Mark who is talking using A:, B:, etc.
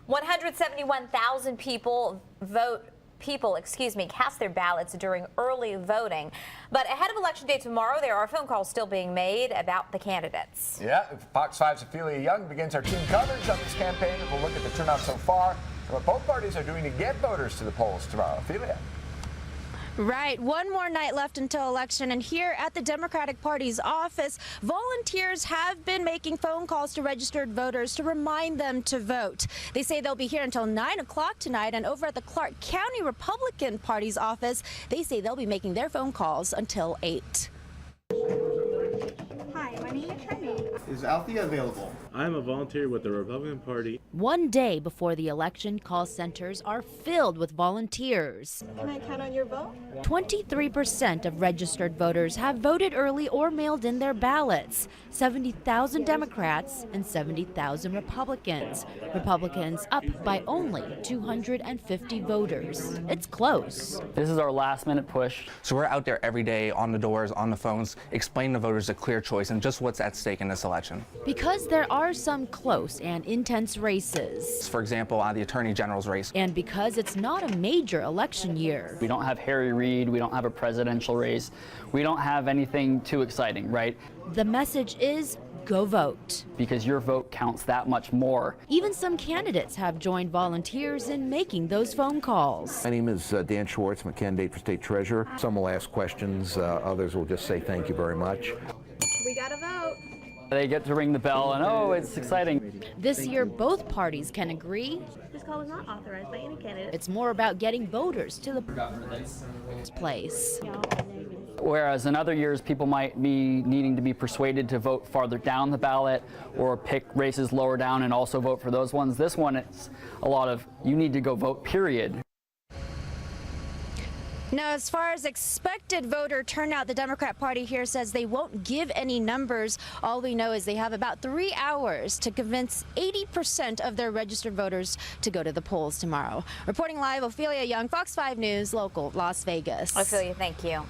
A: 171,000 people cast their ballots during early voting. But ahead of Election Day tomorrow, there are phone calls still being made about the candidates.
B: Yeah, Fox 5's Ophelia Young begins our team coverage of this campaign, and we'll look at the turnout so far and what both parties are doing to get voters to the polls tomorrow. Ophelia.
C: Right. One more night left until election, and here at the Democratic Party's office, volunteers have been making phone calls to registered voters to remind them to vote. They say they'll be here until 9 o'clock tonight, and over at the Clark County Republican Party's office, they say they'll be making their phone calls until 8.
D: Hi, my name is Tremaine.
E: Is Althea available?
F: I'm a volunteer with the Republican Party.
G: One day before the election, call centers are filled with volunteers.
D: Can I count on your vote?
G: 23% of registered voters have voted early or mailed in their ballots. 70,000 Democrats and 70,000 Republicans. Republicans up by only 250 voters. It's close.
H: This is our last-minute push.
I: So we're out there every day on the doors, on the phones, explaining to voters a clear choice and just what's at stake in this election.
G: Because there are some close and intense races.
I: For example, the Attorney General's race.
G: And because it's not a major election year.
H: We don't have Harry Reid, we don't have a presidential race, we don't have anything too exciting, right?
G: The message is go vote.
H: Because your vote counts that much more.
G: Even some candidates have joined volunteers in making those phone calls.
J: My name is Dan Schwartz. I'm a candidate for state treasurer. Some will ask questions, others will just say thank you very much.
D: We gotta vote.
H: They get to ring the bell and oh, it's exciting.
G: This year, both parties can agree.
D: This call is not authorized by any candidate.
G: It's more about getting voters to the place.
H: Whereas in other years, people might be needing to be persuaded to vote farther down the ballot or pick races lower down and also vote for those ones. This one, it's a lot of you need to go vote, period.
C: Now, as far as expected voter turnout, the Democrat Party here says they won't give any numbers. All we know is they have about 3 hours to convince 80% of their registered voters to go to the polls tomorrow. Reporting live, Ophelia Young, Fox 5 News, local Las Vegas.
A: Ophelia, thank you.